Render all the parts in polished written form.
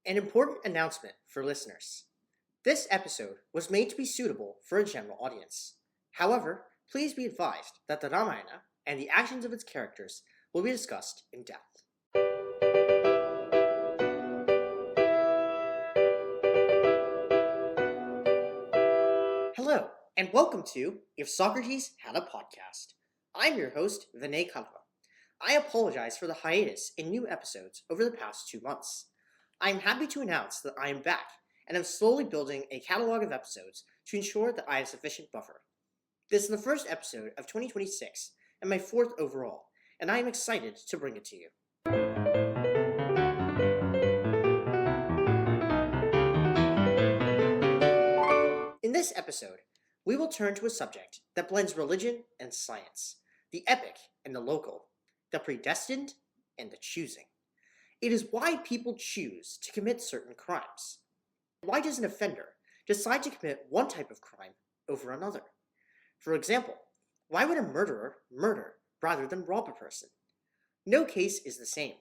An important announcement for listeners. This episode was made to be suitable for a general audience. However, please be advised that the Ramayana and the actions of its characters will be discussed in depth. Hello, and welcome to If Socrates Had a Podcast. I'm your host, Vinay Kalwa. I apologize for the hiatus in new episodes over the past 2 months. I am happy to announce that I am back, and am slowly building a catalog of episodes to ensure that I have sufficient buffer. This is the first episode of 2026, and my fourth overall, and I am excited to bring it to you. In this episode, we will turn to a subject that blends religion and science, the epic and the local, the predestined and the choosing. It is why people choose to commit certain crimes. Why does an offender decide to commit one type of crime over another? For example, why would a murderer murder rather than rob a person? No case is the same,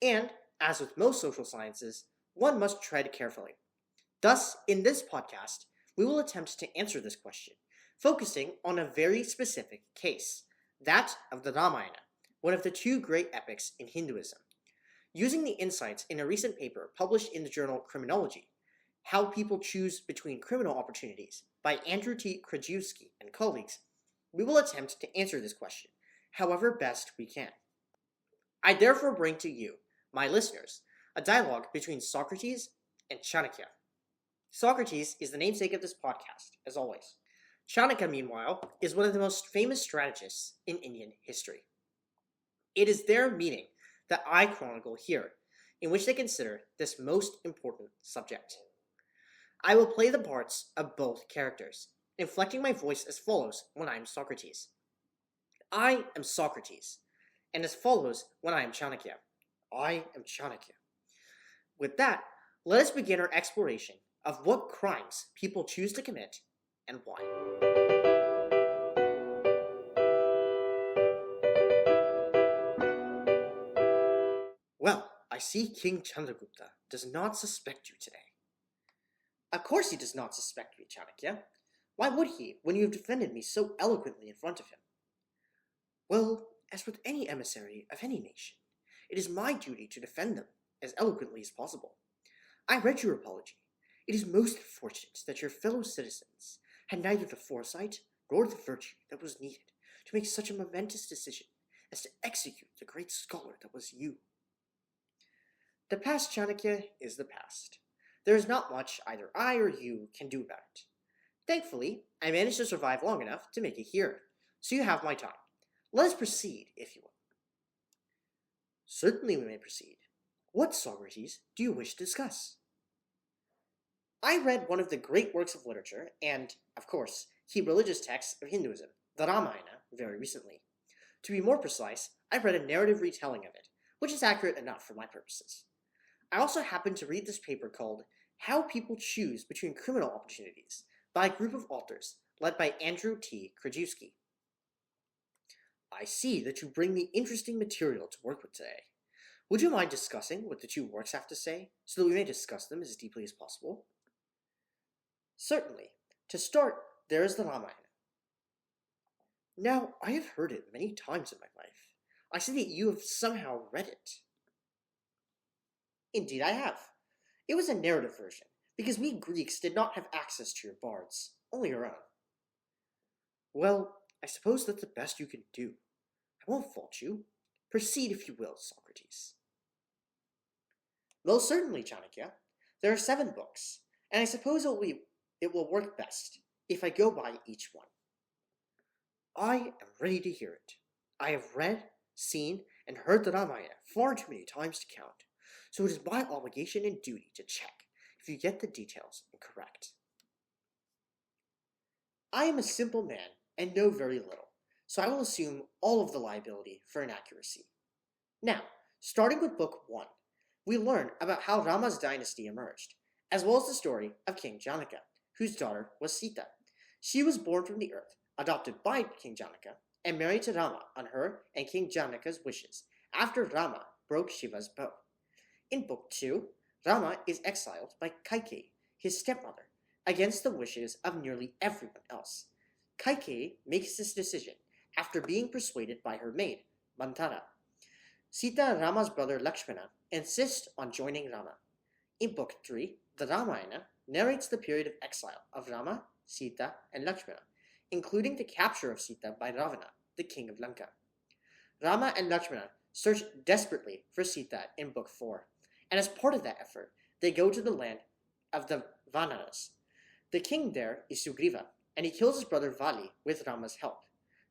and, as with most social sciences, one must tread carefully. Thus, in this podcast, we will attempt to answer this question, focusing on a very specific case, that of the Ramayana, one of the two great epics in Hinduism. Using the insights in a recent paper published in the journal Criminology, How People Choose Between Criminal Opportunities by Andrew T. Trygve and colleagues, we will attempt to answer this question, however best we can. I therefore bring to you, my listeners, a dialogue between Socrates and Chanakya. Socrates is the namesake of this podcast, as always. Chanakya, meanwhile, is one of the most famous strategists in Indian history. It is their meeting that I chronicle here, in which they consider this most important subject. I will play the parts of both characters, inflecting my voice as follows when I am Socrates. I am Socrates, and as follows when I am Chanakya. I am Chanakya. With that, let us begin our exploration of what crimes people choose to commit and why. Well, I see King Chandragupta does not suspect you today. Of course he does not suspect me, Chanakya. Why would he, when you have defended me so eloquently in front of him? Well, as with any emissary of any nation, it is my duty to defend them as eloquently as possible. I read your apology. It is most fortunate that your fellow citizens had neither the foresight nor the virtue that was needed to make such a momentous decision as to execute the great scholar that was you. The past, Chanakya, is the past. There is not much either I or you can do about it. Thankfully, I managed to survive long enough to make it here, so you have my time. Let us proceed, if you will. Certainly we may proceed. What, Socrates, do you wish to discuss? I read one of the great works of literature and, of course, key religious texts of Hinduism, the Ramayana, very recently. To be more precise, I read a narrative retelling of it, which is accurate enough for my purposes. I also happened to read this paper called How People Choose Between Criminal Opportunities by a group of authors led by Andrew T. Trygve. I see that you bring me interesting material to work with today. Would you mind discussing what the two works have to say, so that we may discuss them as deeply as possible? Certainly. To start, there is the Ramayana. Now, I have heard it many times in my life. I see that you have somehow read it. Indeed I have. It was a narrative version, because we Greeks did not have access to your bards, only our own. Well, I suppose that's the best you can do. I won't fault you. Proceed if you will, Socrates. Most certainly, Chanakya. There are 7 books, and I suppose it will work best if I go by each one. I am ready to hear it. I have read, seen, and heard the Ramayana far too many times to count, so it is my obligation and duty to check if you get the details incorrect. I am a simple man and know very little, so I will assume all of the liability for inaccuracy. Now, starting with Book 1, we learn about how Rama's dynasty emerged, as well as the story of King Janaka, whose daughter was Sita. She was born from the earth, adopted by King Janaka, and married to Rama on her and King Janaka's wishes, after Rama broke Shiva's bow. In Book 2, Rama is exiled by Kaikeyi, his stepmother, against the wishes of nearly everyone else. Kaikeyi makes this decision after being persuaded by her maid, Mantara. Sita, Rama's brother Lakshmana, insists on joining Rama. In Book 3, the Ramayana narrates the period of exile of Rama, Sita, and Lakshmana, including the capture of Sita by Ravana, the king of Lanka. Rama and Lakshmana search desperately for Sita in Book 4, and as part of that effort, they go to the land of the Vanaras. The king there is Sugriva, and he kills his brother Vali with Rama's help.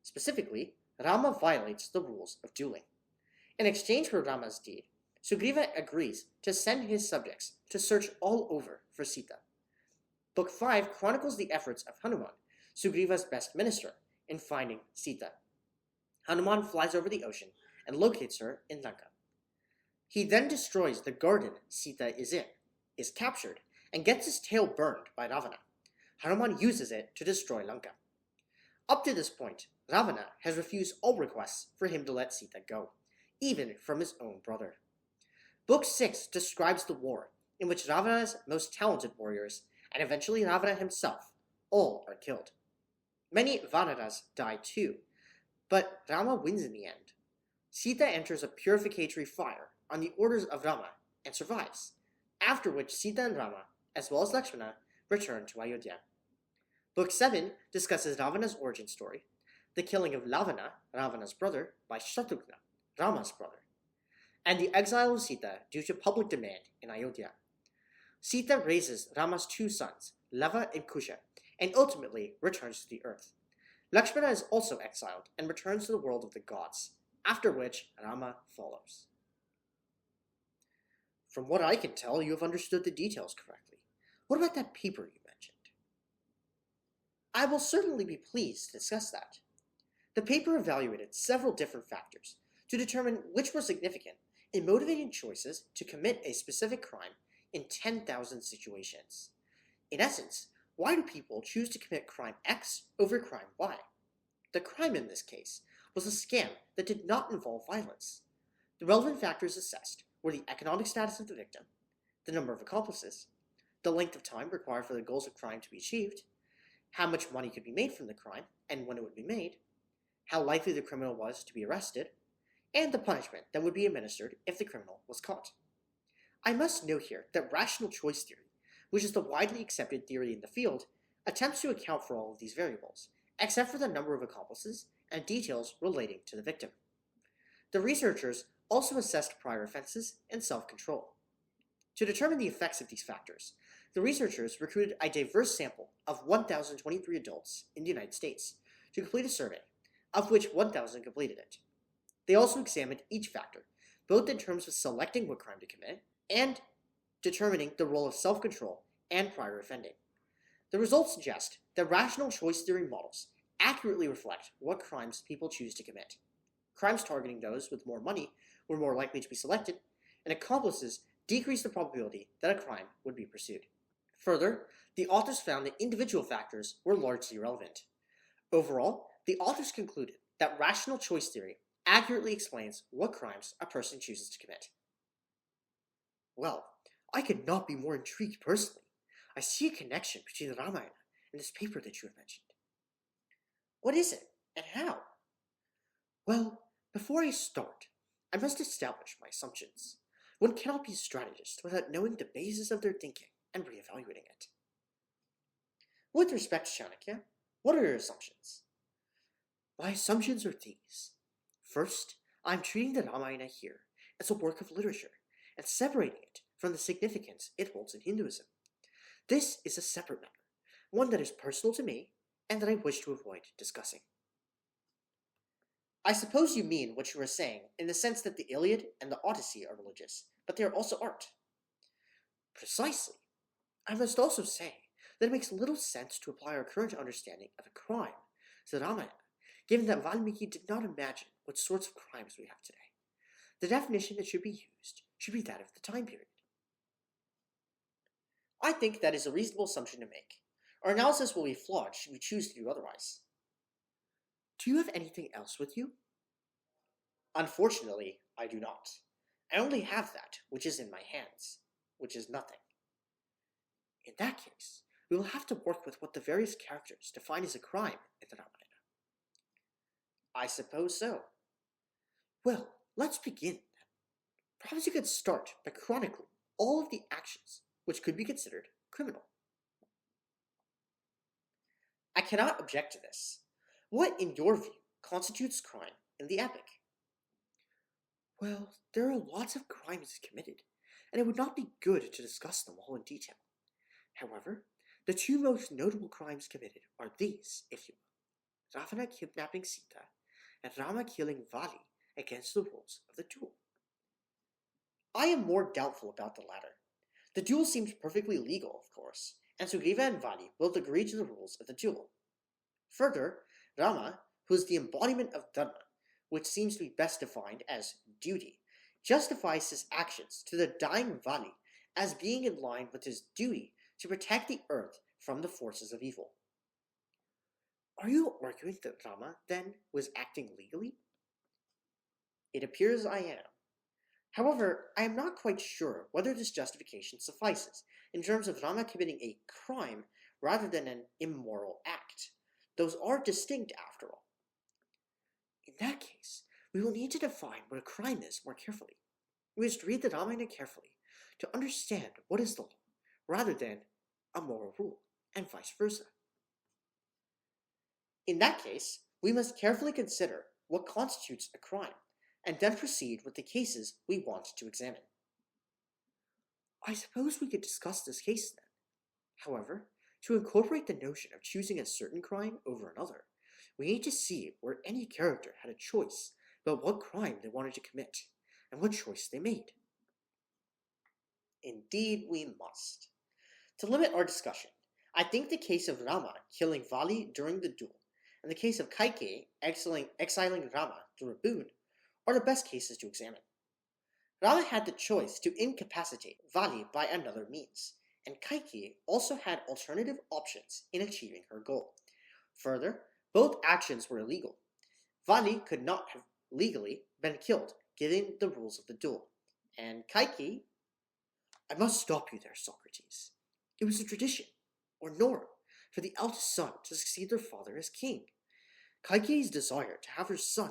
Specifically, Rama violates the rules of dueling. In exchange for Rama's deed, Sugriva agrees to send his subjects to search all over for Sita. Book 5 chronicles the efforts of Hanuman, Sugriva's best minister, in finding Sita. Hanuman flies over the ocean and locates her in Lanka. He then destroys the garden Sita is in, is captured, and gets his tail burned by Ravana. Hanuman uses it to destroy Lanka. Up to this point, Ravana has refused all requests for him to let Sita go, even from his own brother. Book 6 describes the war, in which Ravana's most talented warriors, and eventually Ravana himself, all are killed. Many Vanaras die too, but Rama wins in the end. Sita enters a purificatory fire on the orders of Rama and survives, after which Sita and Rama, as well as Lakshmana, return to Ayodhya. Book 7 discusses Ravana's origin story, the killing of Ravana, Ravana's brother, by Shatrughna, Rama's brother, and the exile of Sita due to public demand in Ayodhya. Sita raises Rama's two sons, Lava and Kusha, and ultimately returns to the earth. Lakshmana is also exiled and returns to the world of the gods, after which Rama follows. From what I can tell, you have understood the details correctly. What about that paper you mentioned? I will certainly be pleased to discuss that. The paper evaluated several different factors to determine which were significant in motivating choices to commit a specific crime in 10,000 situations. In essence, why do people choose to commit crime X over crime Y? The crime in this case was a scam that did not involve violence. The relevant factors assessed were the economic status of the victim, the number of accomplices, the length of time required for the goals of crime to be achieved, how much money could be made from the crime and when it would be made, how likely the criminal was to be arrested, and the punishment that would be administered if the criminal was caught. I must note here that rational choice theory, which is the widely accepted theory in the field, attempts to account for all of these variables, except for the number of accomplices and details relating to the victim. The researchers also assessed prior offenses and self-control. To determine the effects of these factors, the researchers recruited a diverse sample of 1,023 adults in the United States to complete a survey, of which 1,000 completed it. They also examined each factor, both in terms of selecting what crime to commit and determining the role of self-control and prior offending. The results suggest that rational choice theory models accurately reflect what crimes people choose to commit. Crimes targeting those with more money were more likely to be selected, and accomplices decreased the probability that a crime would be pursued. Further, the authors found that individual factors were largely irrelevant. Overall, the authors concluded that rational choice theory accurately explains what crimes a person chooses to commit. Well, I could not be more intrigued personally. I see a connection between the Ramayana and this paper that you have mentioned. What is it, and how? Well, before I start, I must establish my assumptions. One cannot be a strategist without knowing the basis of their thinking and reevaluating it. With respect to Chanakya, what are your assumptions? My assumptions are these. First, I am treating the Ramayana here as a work of literature and separating it from the significance it holds in Hinduism. This is a separate matter, one that is personal to me and that I wish to avoid discussing. I suppose you mean what you are saying in the sense that the Iliad and the Odyssey are religious, but they are also art. Precisely. I must also say that it makes little sense to apply our current understanding of a crime to the Ramayana, given that Valmiki did not imagine what sorts of crimes we have today. The definition that should be used should be that of the time period. I think that is a reasonable assumption to make. Our analysis will be flawed should we choose to do otherwise. Do you have anything else with you? Unfortunately, I do not. I only have that which is in my hands. which is nothing. In that case, we will have to work with what the various characters define as a crime in the Ramayana. I suppose so. Well, let's begin then. Perhaps you could start by chronicling all of the actions which could be considered criminal. I cannot object to this. What, in your view, constitutes crime in the epic? Well, there are lots of crimes committed, and it would not be good to discuss them all in detail. However, the two most notable crimes committed are these, if you will: Ravana kidnapping Sita, and Rama killing Vali against the rules of the duel. I am more doubtful about the latter. The duel seems perfectly legal, of course, and Sugriva and Vali both agree to the rules of the duel. Further, Rama, who is the embodiment of dharma, which seems to be best defined as duty, justifies his actions to the dying Vali as being in line with his duty to protect the earth from the forces of evil. Are you arguing that Rama, then, was acting legally? It appears I am. However, I am not quite sure whether this justification suffices in terms of Rama committing a crime rather than an immoral act. Those are distinct after all. In that case, we will need to define what a crime is more carefully. We must read the Ramayana carefully to understand what is the law, rather than a moral rule, and vice versa. In that case, we must carefully consider what constitutes a crime, and then proceed with the cases we want to examine. I suppose we could discuss this case then. However, to incorporate the notion of choosing a certain crime over another, we need to see where any character had a choice about what crime they wanted to commit, and what choice they made. Indeed we must. To limit our discussion, I think the case of Rama killing Vali during the duel, and the case of Kaikeyi exiling Rama through a boon, are the best cases to examine. Rama had the choice to incapacitate Vali by another means, and Kaikeyi also had alternative options in achieving her goal. Further, both actions were illegal. Vali could not have legally been killed, given the rules of the duel, and Kaikeyi... I must stop you there, Socrates. It was a tradition, or norm, for the eldest son to succeed their father as king. Kaikeyi's desire to have her son,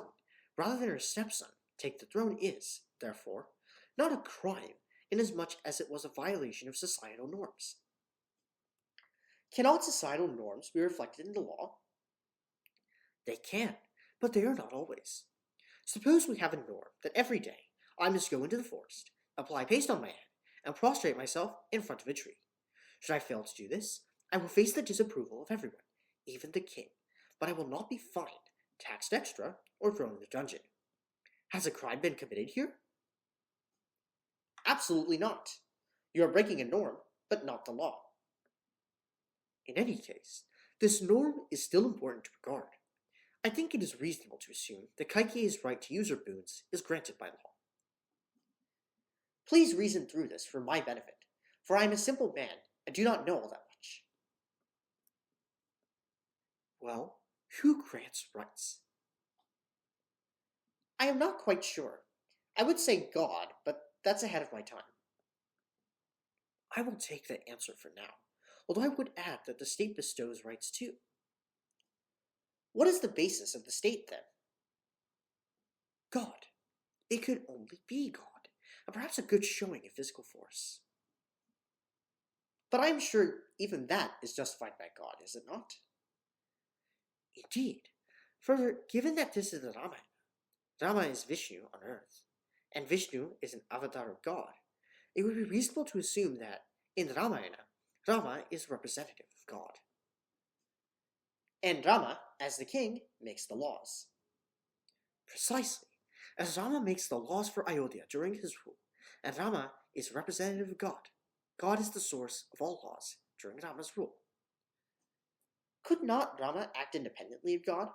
rather than her stepson, take the throne is, therefore, not a crime inasmuch as it was a violation of societal norms. Cannot societal norms be reflected in the law? They can, but they are not always. Suppose we have a norm that every day I must go into the forest, apply paste on my head, and prostrate myself in front of a tree. Should I fail to do this, I will face the disapproval of everyone, even the king, but I will not be fined, taxed extra, or thrown in the dungeon. Has a crime been committed here? Absolutely not. You are breaking a norm, but not the law. In any case, this norm is still important to regard. I think it is reasonable to assume that Kaikeyi's right to use her boons is granted by law. Please reason through this for my benefit, for I am a simple man and do not know all that much. Well, who grants rights? I am not quite sure. I would say God, but that's ahead of my time. I will take that answer for now, although I would add that the state bestows rights too. What is the basis of the state, then? God. It could only be God, and perhaps a good showing of physical force. But I am sure even that is justified by God, is it not? Indeed. Further, given that this is the Ramayana, Rama is Vishnu on earth, and Vishnu is an avatar of God, it would be reasonable to assume that, in the Ramayana, Rama is representative of God. And Rama, as the king, makes the laws. Precisely, as Rama makes the laws for Ayodhya during his rule, and Rama is representative of God. God is the source of all laws during Rama's rule. Could not Rama act independently of God,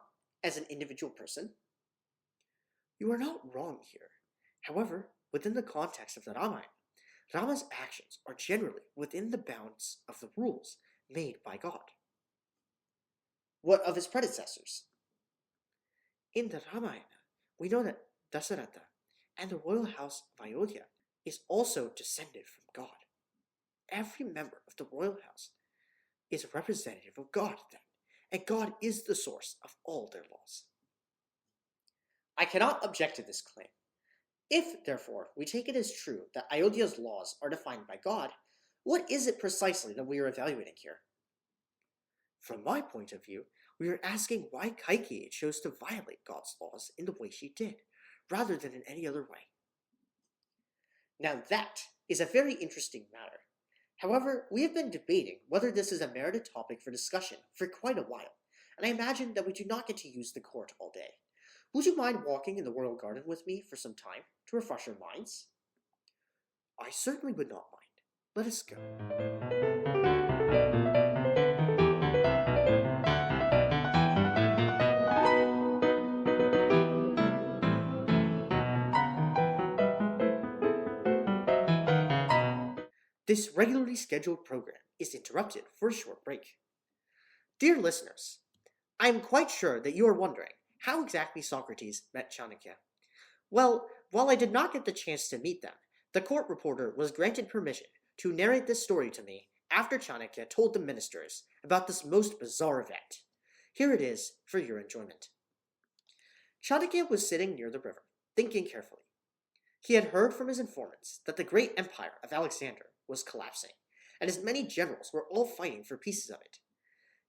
as an individual person? You are not wrong here. However, within the context of the Ramayana, Rama's actions are generally within the bounds of the rules made by God. What of his predecessors? In the Ramayana, we know that Dasaratha and the royal house of Ayodhya is also descended from God. every member of the royal house is a representative of God then, and God is the source of all their laws. I cannot object to this claim. If, therefore, we take it as true that Ayodhya's laws are defined by God, what is it precisely that we are evaluating here? From my point of view, we are asking why Kaikeyi chose to violate God's laws in the way she did, rather than in any other way. Now that is a very interesting matter. However, we have been debating whether this is a merited topic for discussion for quite a while, and I imagine that we do not get to use the court all day. Would you mind walking in the royal garden with me for some time to refresh our minds? I certainly would not mind. Let us go. This regularly scheduled program is interrupted for a short break. Dear listeners, I am quite sure that you are wondering how exactly Socrates met Chanakya. Well, while I did not get the chance to meet them, the court reporter was granted permission to narrate this story to me after Chanakya told the ministers about this most bizarre event. Here it is for your enjoyment. Chanakya was sitting near the river, thinking carefully. He had heard from his informants that the great empire of Alexander was collapsing, and his many generals were all fighting for pieces of it.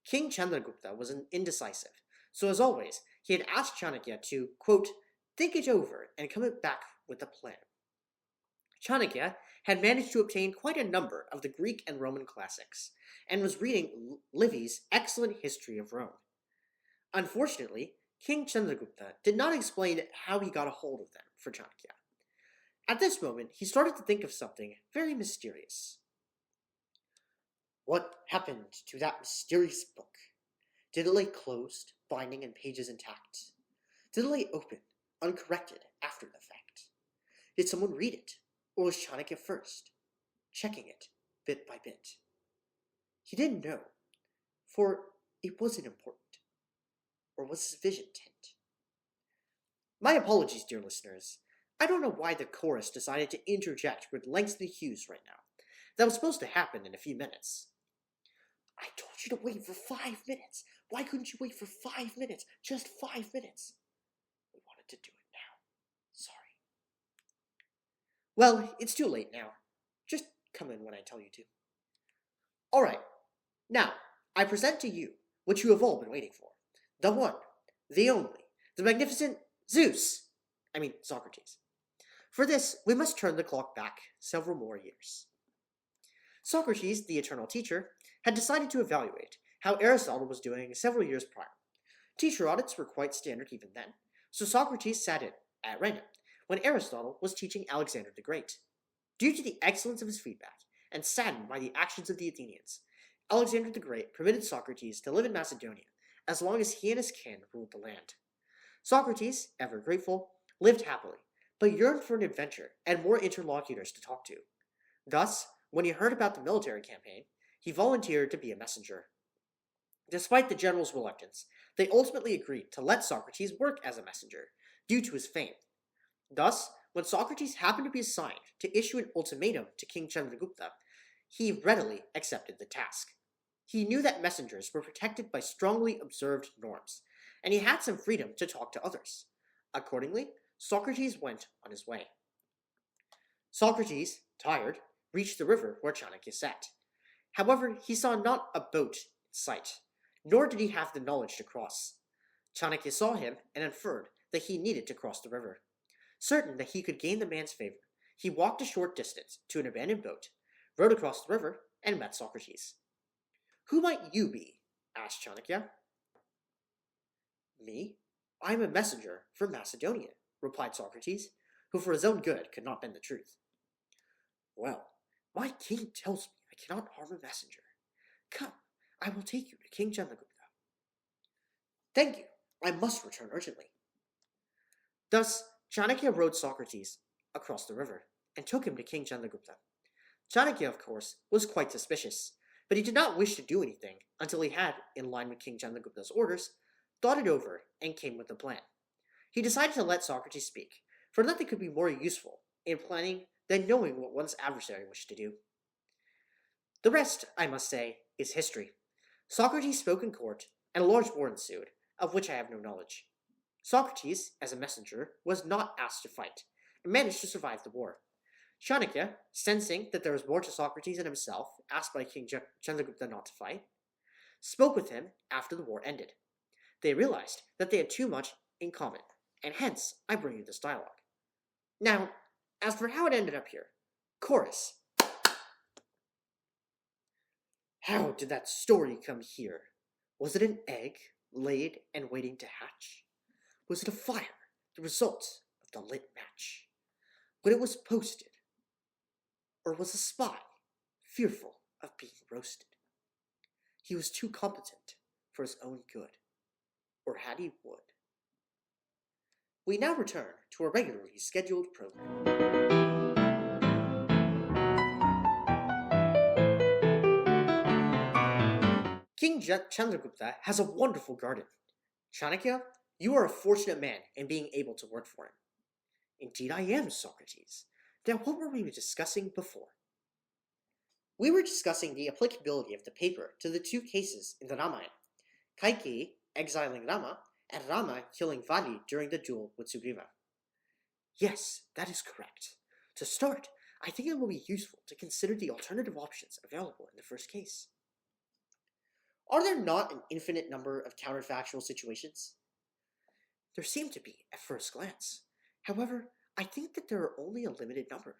King Chandragupta was indecisive, so as always, he had asked Chanakya to, quote, think it over and come back with a plan. Chanakya had managed to obtain quite a number of the Greek and Roman classics, and was reading Livy's excellent history of Rome. Unfortunately, King Chandragupta did not explain how he got a hold of them for Chanakya. At this moment, he started to think of something very mysterious. What happened to that mysterious book? Did it lay closed, binding and pages intact? Did it lay open, uncorrected, after the fact? Did someone read it, or was Chanakya first, checking it bit by bit? He didn't know, for it wasn't important. Or was his vision tint? My apologies, dear listeners. I don't know why the chorus decided to interject with lengthy cues right now. That was supposed to happen in a few minutes. I told you to wait for 5 minutes. Why couldn't you wait for 5 minutes? Just 5 minutes. We wanted to do it now. Sorry. Well, it's too late now. Just come in when I tell you to. Alright. Now, I present to you what you have all been waiting for. The one, the only, the magnificent Socrates. For this, we must turn the clock back several more years. Socrates, the eternal teacher, had decided to evaluate how Aristotle was doing several years prior. Teacher audits were quite standard even then, so Socrates sat in, at random, when Aristotle was teaching Alexander the Great. Due to the excellence of his feedback, and saddened by the actions of the Athenians, Alexander the Great permitted Socrates to live in Macedonia as long as he and his kin ruled the land. Socrates, ever grateful, lived happily, but yearned for an adventure and more interlocutors to talk to. Thus, when he heard about the military campaign, he volunteered to be a messenger. Despite the general's reluctance, they ultimately agreed to let Socrates work as a messenger, due to his fame. Thus, when Socrates happened to be assigned to issue an ultimatum to King Chandragupta, he readily accepted the task. He knew that messengers were protected by strongly observed norms, and he had some freedom to talk to others. Accordingly, Socrates went on his way. Socrates, tired, reached the river where Chanakya sat. However, he saw not a boat in sight, nor did he have the knowledge to cross. Chanakya saw him and inferred that he needed to cross the river. Certain that he could gain the man's favor, he walked a short distance to an abandoned boat, rowed across the river, and met Socrates. Who might you be? Asked Chanakya. Me? I am a messenger from Macedonia, replied Socrates, who for his own good could not bend the truth. Well, my king tells me I cannot harm a messenger. Come, I will take you to King Chandragupta. Thank you, I must return urgently. Thus, Chanakya rowed Socrates across the river and took him to King Chandragupta. Chanakya, of course, was quite suspicious, but he did not wish to do anything until he had, in line with King Chandragupta's orders, thought it over and came with a plan. He decided to let Socrates speak, for nothing could be more useful in planning than knowing what one's adversary wished to do. The rest, I must say, is history. Socrates spoke in court, and a large war ensued, of which I have no knowledge. Socrates, as a messenger, was not asked to fight, and managed to survive the war. Chanakya, sensing that there was more to Socrates than himself, asked by King Chandragupta not to fight, spoke with him after the war ended. They realized that they had too much in common, and hence I bring you this dialogue. Now, as for how it ended up here, chorus. How did that story come here? Was it an egg laid and waiting to hatch? Was it a fire, the result of the lit match, when it was posted? Or was a spy fearful of being roasted? He was too competent for his own good, or had he would. We now return to our regularly scheduled program. King Chandragupta has a wonderful garden. Chanakya, you are a fortunate man in being able to work for him. Indeed I am, Socrates. Now what were we discussing before? We were discussing the applicability of the paper to the two cases in the Ramayana, Kaikeyi exiling Rama, and Rama killing Vali during the duel with Sugriva. Yes, that is correct. To start, I think it will be useful to consider the alternative options available in the first case. Are there not an infinite number of counterfactual situations? There seem to be at first glance. However, I think that there are only a limited number.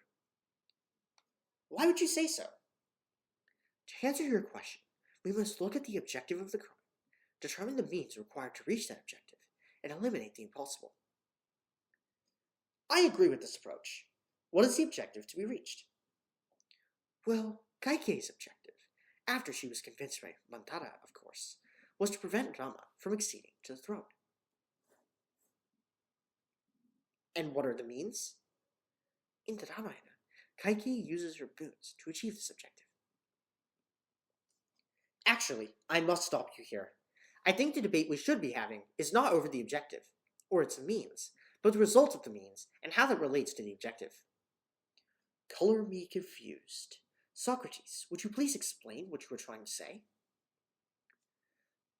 Why would you say so? To answer your question, we must look at the objective of the crime, determine the means required to reach that objective, and eliminate the impossible. I agree with this approach. What is the objective to be reached? Well, Kaikeyi's objective, after she was convinced by Mantara, of course, was to prevent Rama from acceding to the throne. And what are the means? In the Ramayana, Kaikeyi uses her boons to achieve this objective. Actually, I must stop you here. I think the debate we should be having is not over the objective, or its means, but the result of the means, and how that relates to the objective. Color me confused. Socrates, would you please explain what you were trying to say?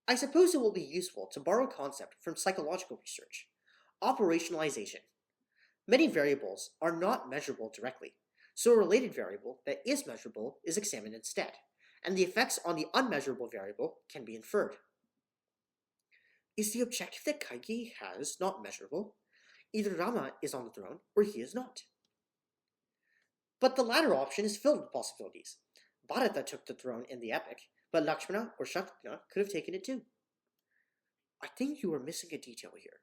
I suppose it will be useful to borrow a concept from psychological research, operationalization. Many variables are not measurable directly, so a related variable that is measurable is examined instead, and the effects on the unmeasurable variable can be inferred. Is the objective that Kaikeyi has not measurable? Either Rama is on the throne, or he is not. But the latter option is filled with possibilities. Bharata took the throne in the epic, but Lakshmana or Shatrugna could have taken it too. I think you are missing a detail here.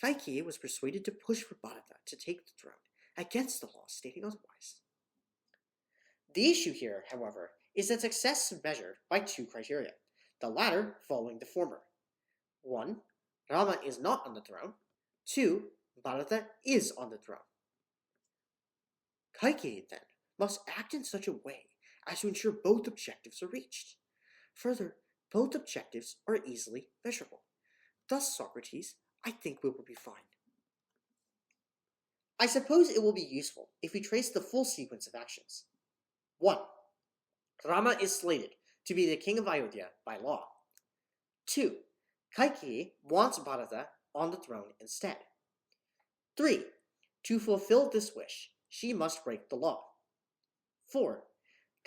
Kaikeyi was persuaded to push for Bharata to take the throne, against the law stating otherwise. The issue here, however, is that success is measured by two criteria, the latter following the former. 1. Rama is not on the throne. 2. Bharata is on the throne. Kaikeyi, then, must act in such a way as to ensure both objectives are reached. Further, both objectives are easily measurable. Thus, Socrates, I think we will be fine. I suppose it will be useful if we trace the full sequence of actions. 1. Rama is slated to be the king of Ayodhya by law. 2. Kaikeyi wants Bharata on the throne instead. 3. To fulfill this wish, she must break the law. 4.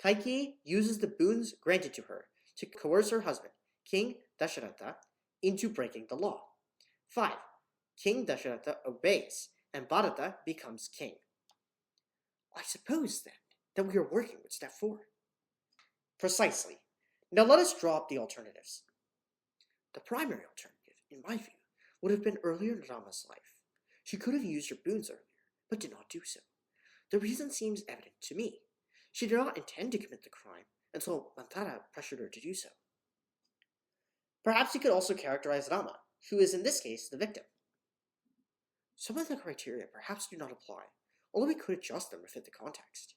Kaikeyi uses the boons granted to her to coerce her husband, King Dasharatha, into breaking the law. 5. King Dasharatha obeys, and Bharata becomes king. I suppose, then, that we are working with step 4. Precisely. Now let us draw up the alternatives. The primary alternative, in my view, would have been earlier in Rama's life. She could have used her boons earlier, but did not do so. The reason seems evident to me. She did not intend to commit the crime until Mantara pressured her to do so. Perhaps you could also characterize Rama, who is in this case the victim. Some of the criteria perhaps do not apply, although we could adjust them to fit the context.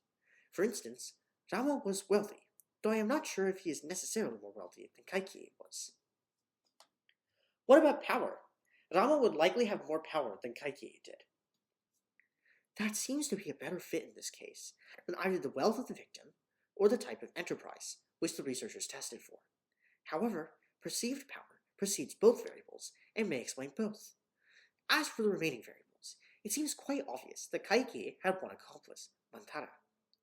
For instance, Rama was wealthy, though I am not sure if he is necessarily more wealthy than Kaikeyi was. What about power? Rama would likely have more power than Kaikeyi did. That seems to be a better fit in this case than either the wealth of the victim or the type of enterprise which the researchers tested for. However, perceived power precedes both variables and may explain both. As for the remaining variables, it seems quite obvious that Kaiki had one accomplice, Mantara.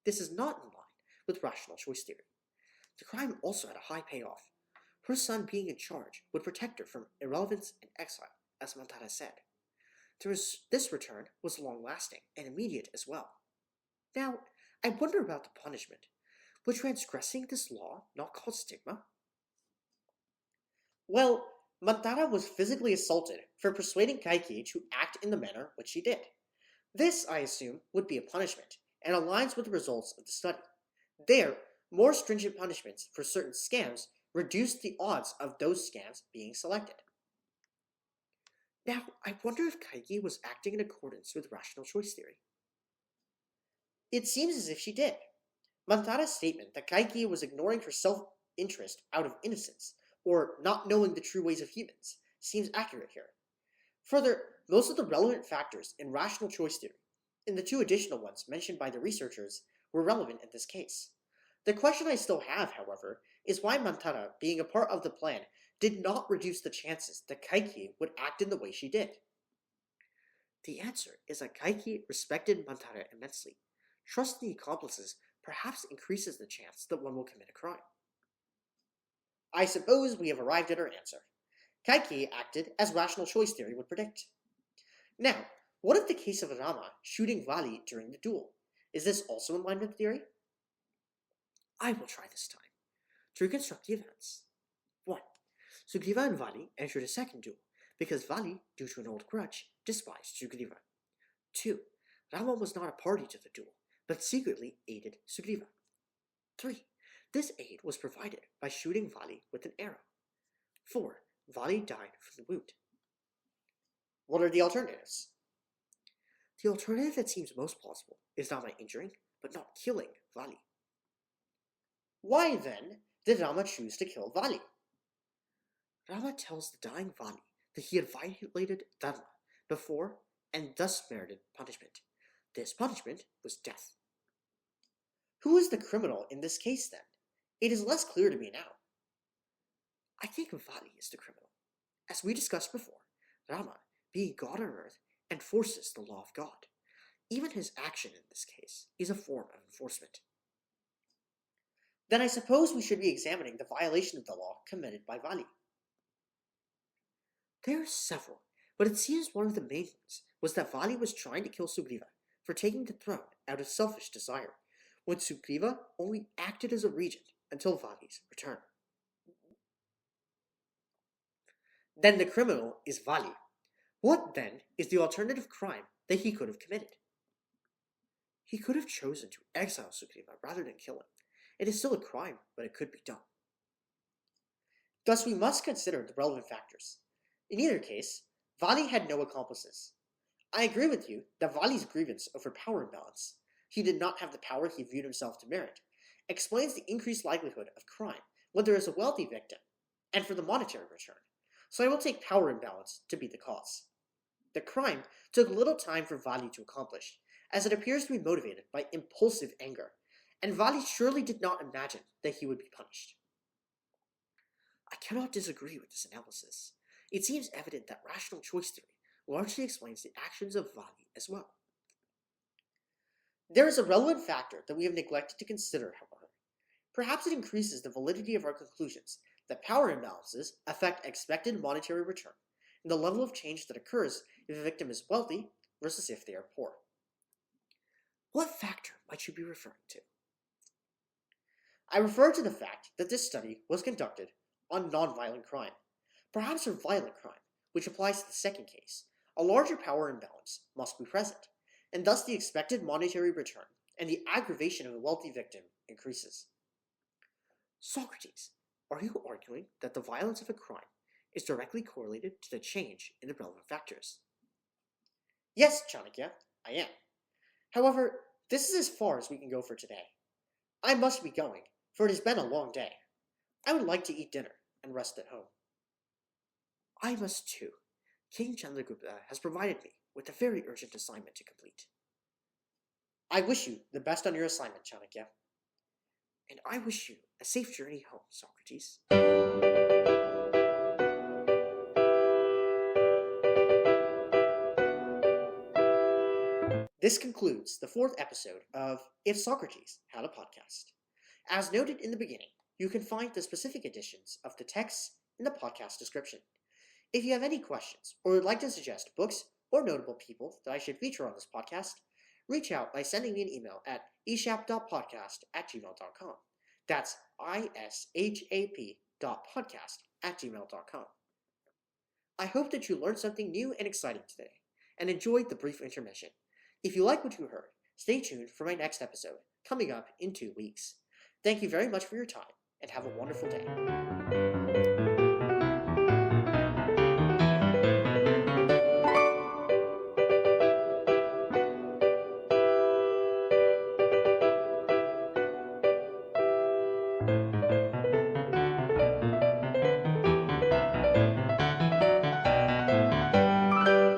This is not in line with rational choice theory. The crime also had a high payoff. Her son being in charge would protect her from irrelevance and exile, as Mantara said. This return was long-lasting and immediate as well. Now, I wonder about the punishment. Would transgressing this law not cause stigma? Well, Mantara was physically assaulted for persuading Kaiki to act in the manner which she did. This, I assume, would be a punishment, and aligns with the results of the study. There, more stringent punishments for certain scams reduced the odds of those scams being selected. Now, I wonder if Kaiki was acting in accordance with rational choice theory. It seems as if she did. Mantara's statement that Kaiki was ignoring her self-interest out of innocence, or not knowing the true ways of humans, seems accurate here. Further, most of the relevant factors in rational choice theory, and the two additional ones mentioned by the researchers, were relevant in this case. The question I still have, however, is why Mantara, being a part of the plan, did not reduce the chances that Kaiki would act in the way she did. The answer is that Kaiki respected Mantara immensely. Trust in the accomplices perhaps increases the chance that one will commit a crime. I suppose we have arrived at our answer. Kaiki acted as rational choice theory would predict. Now, what of the case of Rama shooting Vali during the duel? Is this also in line with theory? I will try this time. To reconstruct the events. 1. Sugriva and Vali entered a second duel, because Vali, due to an old grudge, despised Sugriva. 2. Rama was not a party to the duel, but secretly aided Sugriva. 3. This aid was provided by shooting Vali with an arrow. 4. Vali died from the wound. What are the alternatives? The alternative that seems most plausible is Rama injuring, but not killing Vali. Why, then, did Rama choose to kill Vali? Rama tells the dying Vali that he had violated Dharma before and thus merited punishment. This punishment was death. Who is the criminal in this case, then? It is less clear to me now. I think Vali is the criminal. As we discussed before, Rama, being God on earth, enforces the law of God. Even his action in this case is a form of enforcement. Then I suppose we should be examining the violation of the law committed by Vali. There are several, but it seems one of the main ones was that Vali was trying to kill Sugriva for taking the throne out of selfish desire, when Sugriva only acted as a regent until Vali's return. Then the criminal is Vali. What, then, is the alternative crime that he could have committed? He could have chosen to exile Sugriva rather than kill him. It is still a crime, but it could be done. Thus we must consider the relevant factors. In either case, Vali had no accomplices. I agree with you that Vali's grievance over power imbalance, he did not have the power he viewed himself to merit, explains the increased likelihood of crime when there is a wealthy victim, and for the monetary return, so I will take power imbalance to be the cause. The crime took little time for Vali to accomplish, as it appears to be motivated by impulsive anger, and Vali surely did not imagine that he would be punished. I cannot disagree with this analysis. It seems evident that rational choice theory largely explains the actions of Vali as well. There is a relevant factor that we have neglected to consider, however. Perhaps it increases the validity of our conclusions that power imbalances affect expected monetary return and the level of change that occurs if a victim is wealthy versus if they are poor. What factor might you be referring to? I refer to the fact that this study was conducted on nonviolent crime. Perhaps for violent crime, which applies to the second case, a larger power imbalance must be present, and thus the expected monetary return and the aggravation of the wealthy victim increases. Socrates, are you arguing that the violence of a crime is directly correlated to the change in the relevant factors? Yes, Chanakya, I am. However, this is as far as we can go for today. I must be going, for it has been a long day. I would like to eat dinner and rest at home. I must too. King Chandragupta has provided me with a very urgent assignment to complete. I wish you the best on your assignment, Chanakya. and I wish you a safe journey home, Socrates. This concludes the 4th episode of If Socrates Had a Podcast. As noted in the beginning, you can find the specific editions of the texts in the podcast description. If you have any questions or would like to suggest books or notable people that I should feature on this podcast, reach out by sending me an email at ishap.podcast@gmail.com. That's ishap.podcast@gmail.com. I hope that you learned something new and exciting today and enjoyed the brief intermission. If you like what you heard, stay tuned for my next episode, coming up in 2 weeks. Thank you very much for your time, and have a wonderful day.